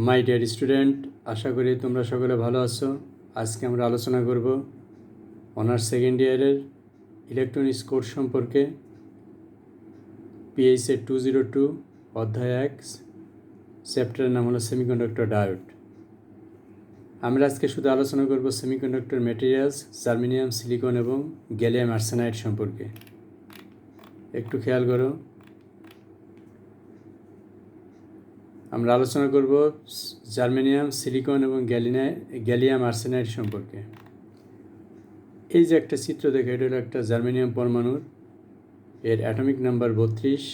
My dear student, আশা করি তোমরা সকলে ভালো আছো। আজকে আমরা আলোচনা করব অনার্স সেকেন্ড ইয়ারের ইলেকট্রনিক্স কোর্স সম্পর্কে। পিএইচএ 202 অধ্যায় 1, চ্যাপ্টারের নাম হলো সেমিকন্ডাক্টর ডায়োড। আমরা আজকে শুধু আলোচনা করব সেমিকন্ডাক্টর ম্যাটেরিয়ালস, জার্মেনিয়াম, সিলিকন এবং গ্যালিয়াম আর্সেনাইড সম্পর্কে। একটু খেয়াল করো, আমরা আলোচনা করব জার্মেনিয়াম, সিলিকন এবং গ্যালিয়াম আর্সেনাইড সম্পর্কে। এই যে একটা চিত্র দেখে, এটা হলো একটা জার্মেনিয়াম পরমাণুর, এর অ্যাটমিক নাম্বার 32,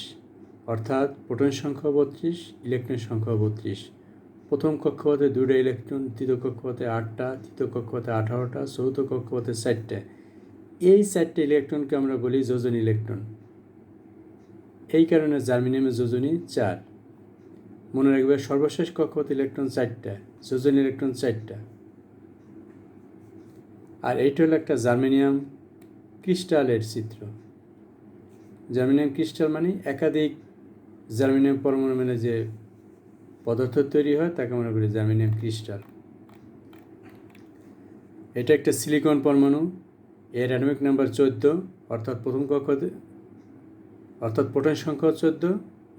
অর্থাৎ প্রোটন সংখ্যা 32, ইলেকট্রন সংখ্যা 32। প্রথম কক্ষপথে 2টা ইলেকট্রন, তৃতীয় কক্ষপথে 8টা, তৃতীয় কক্ষপথে 18টা, চতুর্থ কক্ষপথে 4টা। এই 4টে ইলেকট্রনকে আমরা বলি যোজনী ইলেকট্রন। এই কারণে জার্মেনিয়ামের যোজনী 4। মনে রাখবে, সর্বশেষ কক্ষপথে ইলেকট্রন 4টা, যোজনী ইলেকট্রন 4টা। আর এইটা হলো একটা জার্মেনিয়াম ক্রিস্টালের চিত্র। জার্মেনিয়াম ক্রিস্টাল মানে একাধিক জার্মেনিয়াম পরমাণু মানে যে পদার্থ তৈরি হয় তাকে আমরা বলি জার্মেনিয়াম ক্রিস্টাল। এটা একটা সিলিকন পরমাণু, এর অ্যাটমিক নাম্বার 14, অর্থাৎ প্রথম কক্ষপথে, অর্থাৎ প্রোটন সংখ্যা 14,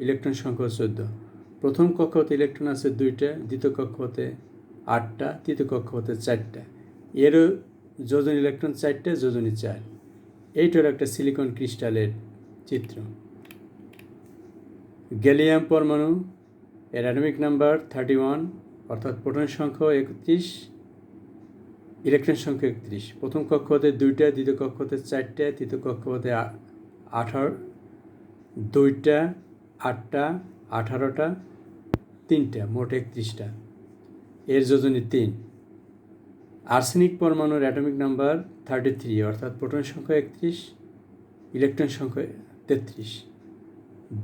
ইলেকট্রন সংখ্যা 14। প্রথম কক্ষপথে ইলেকট্রন আছে 2টা, দ্বিতীয় কক্ষপথে 8টা, তৃতীয় কক্ষপথে 4টা। এরও যোজনী ইলেকট্রন 4টে, যোজনী 4। এইটা হলো একটা সিলিকন ক্রিস্টালের চিত্র। গ্যালিয়াম পরমাণু, এর অ্যাটমিক নাম্বার 31, অর্থাৎ প্রোটন সংখ্যা 31, ইলেকট্রন সংখ্যা 31। প্রথম কক্ষপথে 2টা, দ্বিতীয় কক্ষপথে 4টা, তৃতীয় কক্ষপথে 2টা, 8টা, 18টা, 3টা, মোট 31টা। এর যোজনী 3। আর্সেনিক পরমাণুর অ্যাটমিক নাম্বার 33, অর্থাৎ প্রোটন সংখ্যা 31, ইলেকট্রন সংখ্যা 33।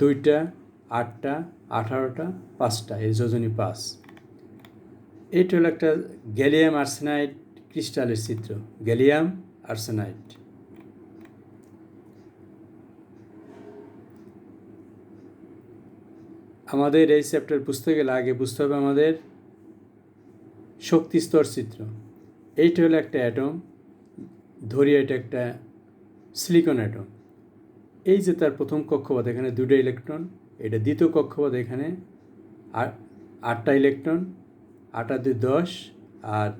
2টা, 8টা, 18টা, 5টা, এর যোজনী 5। এইটা হলো একটা গ্যালিয়াম আর্সেনাইড ক্রিস্টালের চিত্র। Gallium arsenide. আমাদের এই চ্যাপ্টার বুঝতে গেলে আগে বুঝতে হবে আমাদের শক্তি স্তর চিত্র। এইটা হলো একটা অ্যাটম, ধরি এটা একটা সিলিকন অ্যাটম। এই যে তার প্রথম কক্ষপথ, এখানে 2টা ইলেকট্রন, এটা দ্বিতীয় কক্ষপথ, এখানে 8টা ইলেকট্রন, 8 আর 2 10, আর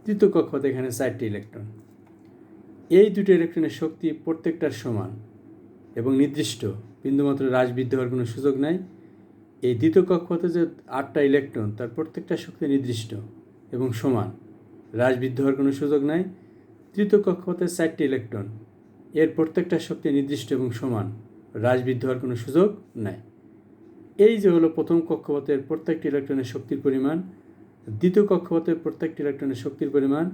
তৃতীয় কক্ষপথে এখানে 4টি ইলেকট্রন। এই 2টো ইলেকট্রনের শক্তি প্রত্যেকটার সমান এবং নির্দিষ্ট, বিন্দুমাত্র হ্রাস বৃদ্ধি হওয়ার কোনো সুযোগ নাই। এই দ্বিতীয় কক্ষপথে যে 8টা ইলেকট্রন, তার প্রত্যেকটা শক্তি নির্দিষ্ট এবং সমান, হ্রাস বৃদ্ধি হওয়ার কোনো সুযোগ নাই। তৃতীয় কক্ষপথে 4টি ইলেকট্রন, এর প্রত্যেকটা শক্তি নির্দিষ্ট এবং সমান, হ্রাস বৃদ্ধি হওয়ার কোনো সুযোগ নাই। এই যে হলো প্রথম কক্ষপথের প্রত্যেকটি ইলেকট্রনের শক্তির পরিমাণ, দ্বিতীয় কক্ষপথের প্রত্যেকটি ইলেকট্রনের শক্তির পরিমাণ,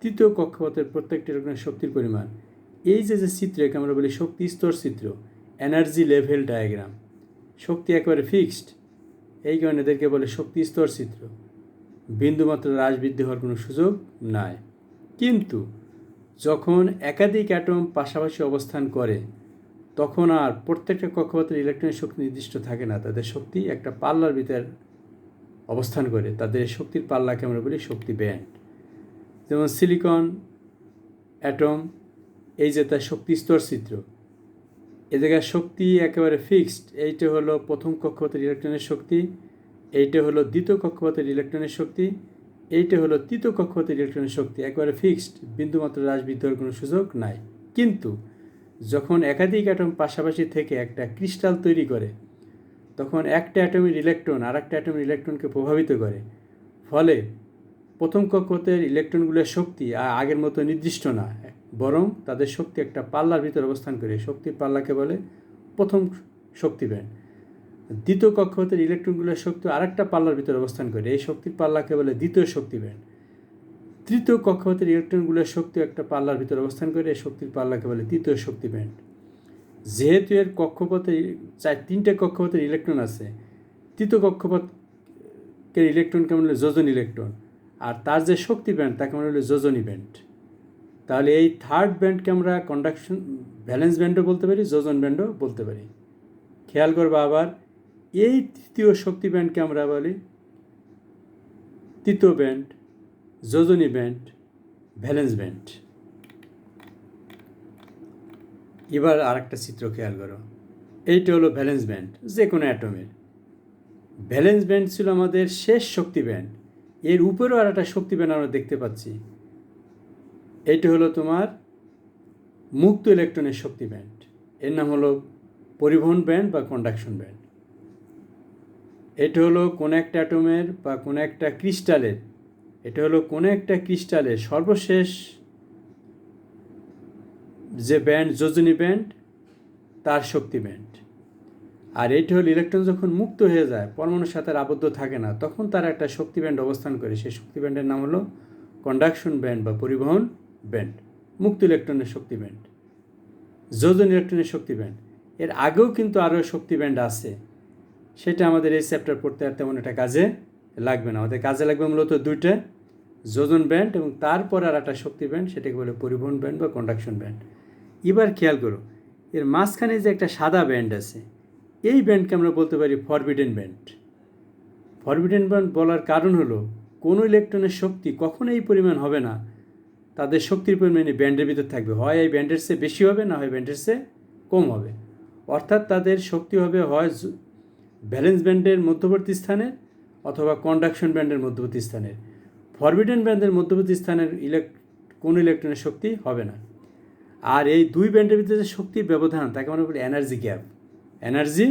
তৃতীয় কক্ষপথের প্রত্যেকটি ইলেকট্রনের শক্তির পরিমাণ। এই যে চিত্র, একে আমরা বলি শক্তি স্তর চিত্র, এনার্জি লেভেল ডায়াগ্রাম। শক্তি একেবারে ফিক্সড, এই কারণে এদেরকে বলে শক্তি স্তর চিত্র। বিন্দুমাত্র হ্রাস বৃদ্ধি হওয়ার কোনো সুযোগ নাই। কিন্তু যখন একাধিক অ্যাটম পাশাপাশি অবস্থান করে, তখন আর প্রত্যেকটা কক্ষপথের ইলেকট্রনের শক্তি নির্দিষ্ট থাকে না, তাদের শক্তি একটা পাল্লার ভিতর অবস্থান করে। তাদের শক্তির পাল্লাকে আমরা বলি শক্তি ব্যান্ড। যেমন সিলিকন অ্যাটম, এই যে তার শক্তি স্তর চিত্র, এ জায়গায় শক্তি একেবারে ফিক্সড। এইটা হলো প্রথম কক্ষপথের ইলেকট্রনের শক্তি, এইটা হলো দ্বিতীয় কক্ষপথের ইলেকট্রনের শক্তি, এইটা হলো তৃতীয় কক্ষপথের ইলেকট্রনের শক্তি, একেবারে ফিক্সড, বিন্দুমাত্র হ্রাস বৃদ্ধি হওয়ার কোনো সুযোগ নাই। কিন্তু যখন একাধিক অ্যাটম পাশাপাশি থেকে একটা ক্রিস্টাল তৈরি করে, তখন একটা অ্যাটমের ইলেকট্রন আর একটা অ্যাটমের ইলেকট্রনকে প্রভাবিত করে। ফলে প্রথম কক্ষপথের ইলেকট্রনগুলোর শক্তি আগের মতো নির্দিষ্ট না, বরং তাদের শক্তি একটা পাল্লার ভিতরে অবস্থান করে। শক্তির পাল্লাকে বলে প্রথম শক্তি ব্যান্ড। দ্বিতীয় কক্ষপথের ইলেকট্রনগুলোর শক্তি আরেকটা পাল্লার ভিতরে অবস্থান করে, এই শক্তির পাল্লাকে বলে দ্বিতীয় শক্তি ব্যান্ড। তৃতীয় কক্ষপথের ইলেকট্রনগুলোর শক্তি একটা পাল্লার ভিতরে অবস্থান করে, এই শক্তির পাল্লাকে বলে তৃতীয় শক্তি ব্যান্ড। যেহেতু এর কক্ষপথে 3টে কক্ষপথের ইলেকট্রন আছে, তৃতীয় কক্ষপথের ইলেকট্রনকে আমরা বলি যোজন ইলেকট্রন, আর তার যে শক্তি ব্যান্ড তাকে আমরা বলি যোজনী ব্যান্ড। তাহলে এই থার্ড ব্যান্ডকে আমরা কন্ডাকশন ভ্যালেন্স ব্যান্ডও বলতে পারি, যোজন ব্যান্ডও বলতে পারি। খেয়াল করবো আবার, এই তৃতীয় শক্তি ব্যান্ডকে আমরা বলি তৃতীয় ব্যান্ড, যোজনী ব্যান্ড, ভ্যালেন্স ব্যান্ড। এবার আর একটা চিত্র খেয়াল করো, এইটা হলো ভ্যালেন্স ব্যান্ড যে কোনো অ্যাটমের। ভ্যালেন্স ব্যান্ড ছিল আমাদের শেষ শক্তি ব্যান্ড, এর উপরেও আর একটা শক্তি ব্যান্ড আমরা দেখতে পাচ্ছি। এইটা হলো তোমার মুক্ত ইলেকট্রনের শক্তি ব্যান্ড, এর নাম হলো পরিবহন ব্যান্ড বা কন্ডাকশন ব্যান্ড। এটা হলো কোনো একটা অ্যাটমের বা কোনো একটা ক্রিস্টালের, এটা হলো কোনো একটা ক্রিস্টালের সর্বশেষ যে ব্যান্ড, যোজনী ব্যান্ড, তার শক্তি ব্যান্ড। আর এইটা হলো ইলেকট্রন যখন মুক্ত হয়ে যায়, পরমাণুর সাথে আবদ্ধ থাকে না, তখন তার একটা শক্তি ব্যান্ড অবস্থান করে। সেই শক্তি ব্যান্ডের নাম হলো কন্ডাকশন ব্যান্ড বা পরিবহন ব্যান্ড। মুক্ত ইলেকট্রনের শক্তি ব্যান্ড, যোজন ইলেকট্রনের শক্তি ব্যান্ড। এর আগেও কিন্তু আরও শক্তি ব্যান্ড আছে, সেটা আমাদের এই চ্যাপ্টার পড়তে আর তেমন একটা কাজে লাগবে না। আমাদের কাজে লাগবে মূলত দুইটা, যোজন ব্যান্ড এবং তারপর আর একটা শক্তি ব্যান্ড, সেটাকে বলে পরিবহন ব্যান্ড বা কন্ডাকশন ব্যান্ড। এবার খেয়াল করো, এর মাঝখানে যে একটা সাদা ব্যান্ড আছে, এই ব্যান্ডকে আমরা বলতে পারি ফরবিডেন ব্যান্ড। ফরবিডেন ব্যান্ড বলার কারণ হলো কোনো ইলেকট্রনের শক্তি কখনো এই পরিমাণ হবে না, তাদের শক্তির পরিমাণ এই ব্যান্ডের ভিতর থাকবে, হয় এই ব্যান্ডের চেয়ে বেশি হবে, না হয় ব্যান্ডের চেয়ে কম হবে। অর্থাৎ তাদের শক্তি হবে হয় ভ্যালেন্স ব্যান্ডের মধ্যবর্তী স্থানের অথবা কন্ডাকশন ব্যান্ডের মধ্যবর্তী স্থানের। ফরবিডেন ব্যান্ডের মধ্যবর্তী স্থানের কোনো ইলেকট্রনের শক্তি হবে না। আর এই দুই ব্যান্ডের ভিতরে যে শক্তির ব্যবধান, তাকে আমরা বলি এনার্জি গ্যাপ। এনার্জি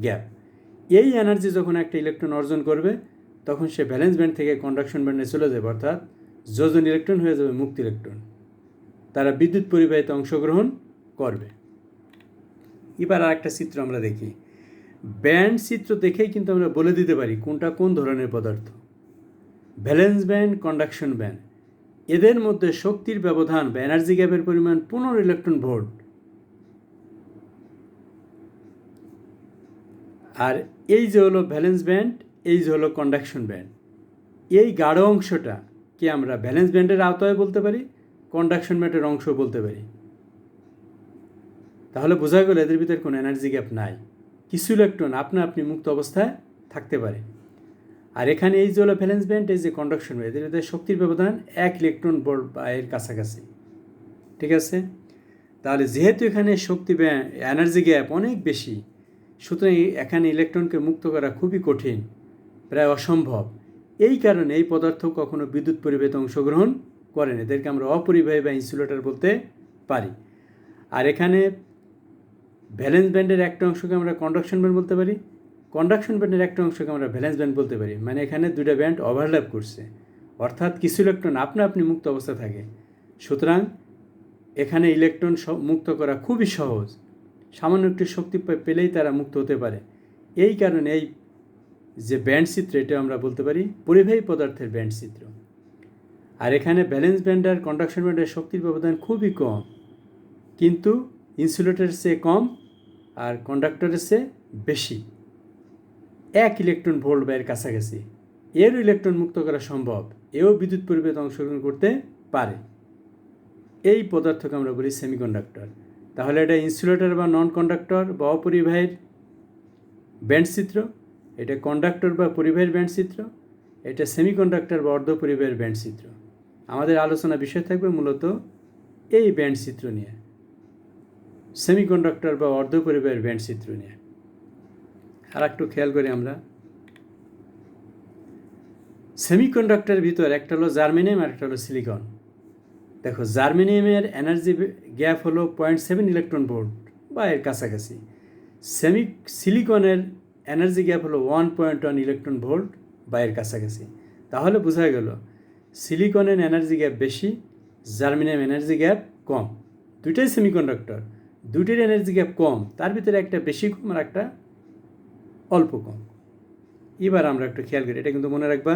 গ্যাপ, এই এনার্জি যখন একটা ইলেকট্রন অর্জন করবে, তখন সে ভ্যালেন্স ব্যান্ড থেকে কন্ডাকশন ব্যান্ডে চলে যাবে, অর্থাৎ যোজন ইলেকট্রন হয়ে যাবে মুক্ত ইলেকট্রন, তারা বিদ্যুৎ পরিবাহিতে অংশগ্রহণ করবে। এবার আর একটা চিত্র আমরা দেখি, ব্যান্ড চিত্র দেখেই কিন্তু আমরা বলে দিতে পারি কোনটা কোন ধরনের পদার্থ। ভ্যালেন্স ব্যান্ড, কন্ডাকশন ব্যান্ড, এদের মধ্যে শক্তির ব্যবধান বা এনার্জি গ্যাপের পরিমাণ 15 ইলেকট্রন ভোল্ট। আর এই যে হলো ভ্যালেন্স ব্যান্ড, এই যে হলো কন্ডাকশন ব্যান্ড, এই গাঢ় অংশটা কি আমরা ভ্যালেন্স ব্যান্ডের আওতায় বলতে পারি, কন্ডাকশন ব্যান্ডের অংশ বলতে পারি। তাহলে বোঝা গেল এদের ভিতরে কোনো এনার্জি গ্যাপ নাই, কিছু ইলেকট্রন আপনা আপনি মুক্ত অবস্থায় থাকতে পারে। আর এখানে এই যে হলো ভ্যালেন্স ব্যান্ড, এই যে কন্ডাকশন ব্যান্ড, এদের ভিতরে শক্তির ব্যবধান 1 ইলেকট্রন ভোল্ট বা এর কাছাকাছি। ঠিক আছে, তাহলে যেহেতু এখানে শক্তি এনার্জি গ্যাপ অনেক বেশি, সুতরাং এখানে ইলেকট্রনকে মুক্ত করা খুবই কঠিন, প্রায় অসম্ভব। এই কারণে এই পদার্থ কখনো বিদ্যুৎ পরিবাহিতে অংশগ্রহণ করেন, এদেরকে আমরা অপরিবাহী বা ইনসুলেটর বলতে পারি। আর এখানে ভ্যালেন্স ব্যান্ডের একটা অংশকে আমরা কন্ডাকশন ব্যান্ড বলতে পারি, কন্ডাকশন ব্যান্ডের একটা অংশকে আমরা ভ্যালেন্স ব্যান্ড বলতে পারি। মানে এখানে দুটো ব্যান্ড ওভারল্যাপ করছে, অর্থাৎ কিছু ইলেকট্রন আপনা আপনি মুক্ত অবস্থা থাকে। সুতরাং এখানে ইলেকট্রন মুক্ত করা খুবই সহজ, সামান্য একটু শক্তি পেলেই তারা মুক্ত হতে পারে। এই কারণে এই যে ব্যান্ড চিত্র, এটা আমরা বলতে পারি পরিবাহী পদার্থের ব্যান্ড চিত্র। আর এখানে ভ্যালেন্স ব্যান্ড আর কন্ডাকশন ব্যান্ডের শক্তির ব্যবধান খুবই কম, কিন্তু ইনসুলেটরের চেয়ে কম আর কন্ডাক্টরের চেয়ে বেশি, 1 ইলেকট্রন ভোল্ট বা এর কাছাকাছি। এরও ইলেকট্রন মুক্ত করা সম্ভব, এও বিদ্যুৎ পরিবাহিতে অংশগ্রহণ করতে পারে। এই পদার্থকে আমরা বলি সেমিকন্ডাক্টর। তাহলে এটা ইনসুলেটর বা নন কন্ডাক্টর বা অপরিবাহীর ব্যান্ড চিত্র, এটা কন্ডাক্টর বা পরিবাহীর ব্যান্ড চিত্র, এটা সেমিকন্ডাক্টর বা অর্ধপরিবাহীর ব্যান্ড চিত্র। আমাদের আলোচনা বিষয় থাকবে মূলত এই ব্যান্ড চিত্র নিয়ে, সেমিকন্ডাক্টর বা অর্ধপরিবাহীর ব্যান্ড চিত্র নিয়ে। আর একটু খেয়াল করি আমরা, সেমিকন্ডাক্টরের ভিতর একটা হলো জার্মেনিয়াম আর একটা হলো সিলিকন। দেখো, জার্মেনিয়ামের এনার্জি গ্যাপ হলো 0.7 ইলেকট্রন ভোল্ট বা এর কাছাকাছি। সিলিকনের এনার্জি গ্যাপ হলো 1.1 ইলেকট্রন ভোল্ট বা এর কাছাকাছি। তাহলে বোঝা গেল সিলিকনের এনার্জি গ্যাপ বেশি, জার্মেনিয়াম এনার্জি গ্যাপ কম। দুইটাই সেমিকন্ডাক্টর, দুইটির এনার্জি গ্যাপ কম, তার ভিতরে একটা বেশি কম আর একটা অল্প কম। এবার আমরা একটু খেয়াল করি, এটা কিন্তু মনে রাখবা,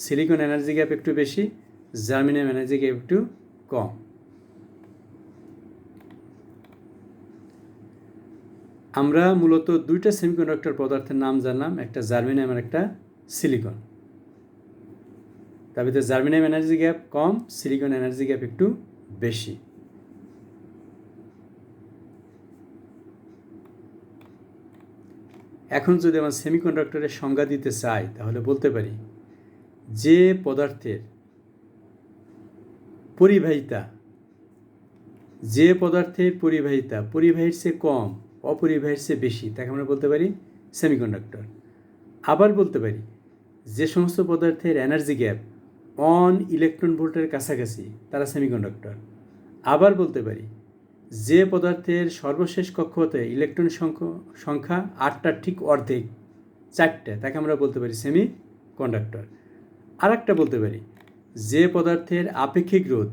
সিলিকন এনার্জি গ্যাপ একটু বেশি, জার্মেনিয়াম এনার্জি গ্যাপ একটু কম। আমরা মূলত দুইটা সেমিকন্ডাক্টর পদার্থের নাম জানলাম, একটা জার্মেনিয়াম আর একটা সিলিকন। তার ভিতরে জার্মেনিয়াম এনার্জি গ্যাপ কম, সিলিকন এনার্জি গ্যাপ একটু বেশি। এখন যদি আমরা সেমিকন্ডাক্টরের সংজ্ঞা দিতে চাই, তাহলে বলতে পারি যে পদার্থের পরিবাহিতা পরিবাহীর চেয়ে কম, অপরিবাহীর চেয়ে বেশি, তাকে আমরা বলতে পারি সেমিকন্ডাক্টর। আবার বলতে পারি যে সমস্ত পদার্থের এনার্জি গ্যাপ 1 ইলেকট্রন ভোল্টের কাছাকাছি তারা সেমিকন্ডাক্টর। আবার বলতে পারি যে পদার্থের সর্বশেষ কক্ষপথে ইলেকট্রন সংখ্যা 8টার ঠিক অর্ধেক, 4টে, তাকে আমরা বলতে পারি সেমিকন্ডাক্টর। আর একটা বলতে পারি যে পদার্থের আপেক্ষিক রোধ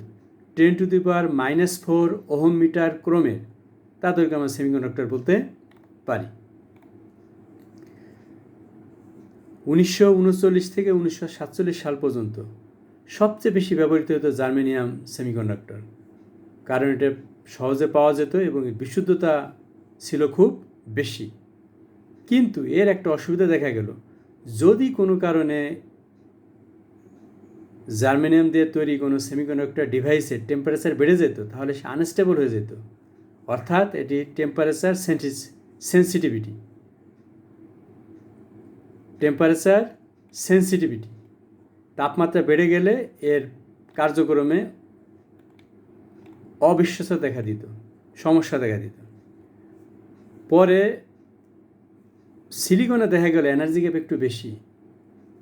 10⁻⁻4 ওহম মিটার ক্রমের, তাদেরকে আমরা সেমিকন্ডাক্টর বলতে পারি। 1939 থেকে 1947 সাল পর্যন্ত সবচেয়ে বেশি ব্যবহৃত হতো জার্মেনিয়াম সেমিকন্ডাক্টর, কারণ এটা সহজে পাওয়া যেত এবং বিশুদ্ধতা ছিল খুব বেশি। কিন্তু এর একটা অসুবিধা দেখা গেল, যদি কোনো কারণে জার্মেনিয়াম দিয়ে তৈরি কোনো সেমিকন্ডাক্টর ডিভাইসের টেম্পারেচার বেড়ে যেত, তাহলে সে আনস্টেবল হয়ে যেত। অর্থাৎ এটি টেম্পারেচার সেন্সিটিভিটি, তাপমাত্রা বেড়ে গেলে এর কার্যক্রমে অবিশ্বাস্যতা দেখা দিত, সমস্যা দেখা দিত। পরে সিলিকনে দেখা গেল এনার্জি গ্যাপ একটু বেশি,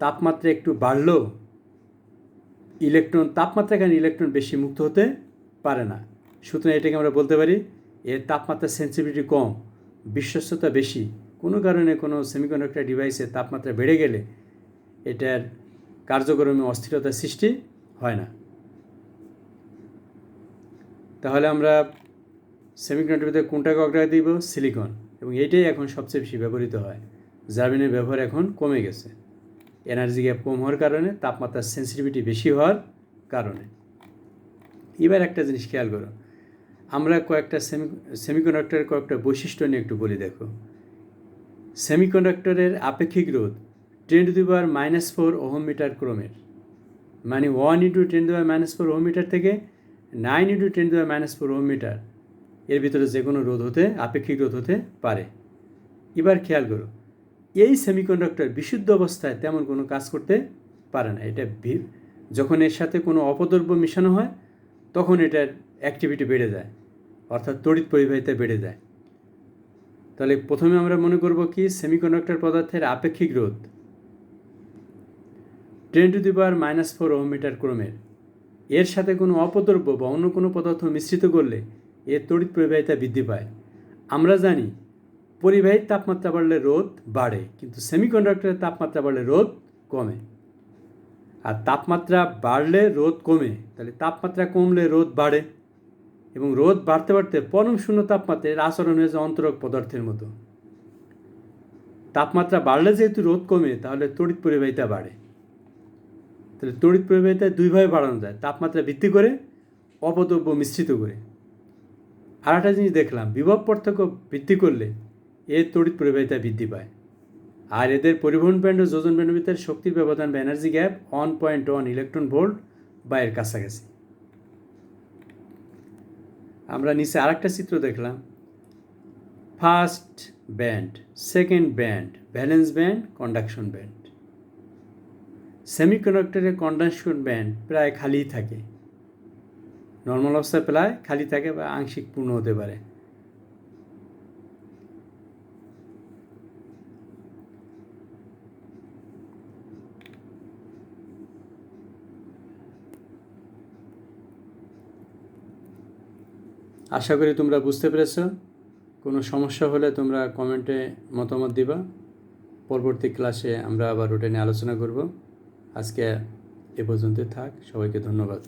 তাপমাত্রা একটু বাড়লেও তাপমাত্রা কারণে ইলেকট্রন বেশি মুক্ত হতে পারে না। সুতরাং এটাকে আমরা বলতে পারি এর তাপমাত্রা সেন্সিটিভিটি কম, বিশ্বস্ততা বেশি। কোনো কারণে কোনো সেমিকন্ডাক্টর ডিভাইসের তাপমাত্রা বেড়ে গেলে এটার কার্যক্রমে অস্থিরতার সৃষ্টি হয় না। তাহলে আমরা সেমিকন্ডাক্টরের ভিতরে কোনটাকে অগ্রাধিকার দিব? সিলিকন। এবং এইটাই এখন সবচেয়ে বেশি ব্যবহৃত হয়। জার্মেনিয়ামের ব্যবহার এখন কমে গেছে এনার্জি গ্যাপ কম হওয়ার কারণে, তাপমাত্রার সেন্সিটিভিটি বেশি হওয়ার কারণে। এবার একটা জিনিস খেয়াল করো, আমরা কয়েকটা সেমিকন্ডাক্টরের কয়েকটা বৈশিষ্ট্য নিয়ে একটু বলি। দেখো, সেমিকন্ডাক্টরের আপেক্ষিক রোধ 10⁻⁻4 ওহম মিটার ক্রমের, মানে 1 × 10⁻⁻4 ওহম মিটার থেকে 9 × 10⁻⁻4 ওহম মিটার এর ভিতরে যে কোনো রোধ হতে, আপেক্ষিক রোধ হতে পারে। এবার খেয়াল করো, এই সেমিকন্ডাক্টর বিশুদ্ধ অবস্থায় তেমন কোনো কাজ করতে পারে না। এটা যখন এর সাথে কোনো অপদ্রব্য মেশানো হয় তখন এটার অ্যাক্টিভিটি বেড়ে যায়, অর্থাৎ তড়িৎ পরিবাহিতা বেড়ে যায়। তাহলে প্রথমে আমরা মনে করব কি, সেমিকন্ডাক্টর পদার্থের আপেক্ষিক রোধ 10⁻⁻4 ওহম মিটার ক্রমের, এর সাথে কোনো অপদ্রব্য বা অন্য কোনো পদার্থ মিশ্রিত করলে এর তড়িৎ পরিবাহিতা বৃদ্ধি পায়। আমরা জানি পরিবাহীর তাপমাত্রা বাড়লে রোধ বাড়ে, কিন্তু সেমিকন্ডাক্টরের তাপমাত্রা বাড়লে রোধ কমে। আর তাপমাত্রা বাড়লে রোধ কমে, তাহলে তাপমাত্রা কমলে রোধ বাড়ে, এবং রোধ বাড়তে বাড়তে পরম শূন্য তাপমাত্রার আচরণ হয়ে যায় অন্তরক পদার্থের মতো। তাপমাত্রা বাড়লে যেহেতু রোধ কমে, তাহলে তড়িৎ পরিবাহিতা বাড়ে। তাহলে তড়িৎ পরিবাহিতা দুইভাবে বাড়ানো যায়, তাপমাত্রা বৃদ্ধি করে, অপদ্রব্য মিশ্রিত করে। আর একটা জিনিস দেখলাম, বিভব পার্থক্য বৃদ্ধি করলে এর তড়িৎ পরিবাহিতা বৃদ্ধি পায়। আর এদের পরিবহন ব্যান্ড ও যোজন ব্যান্ডের ভিতরে শক্তির ব্যবধান বা এনার্জি গ্যাপ 1.1 ইলেকট্রন ভোল্ট বা এর কাছাকাছি। আমরা নিচে আরেকটা চিত্র দেখলাম, first band, second band, valence band, conduction band. সেমিকন্ডাক্টরের কন্ডাকশন ব্যান্ড প্রায় খালিই থাকে, নর্মাল অবস্থায় প্রায় খালি থাকে বা আংশিক পূর্ণ হতে পারে। আশা করি তোমরা বুঝতে পেরেছ। কোনো সমস্যা হলে তোমরা কমেন্টে মতামত দিবা। পরবর্তী ক্লাসে আমরা আবার ওটা নিয়ে আলোচনা করব। আজকে এ পর্যন্তই থাক। সবাইকে ধন্যবাদ।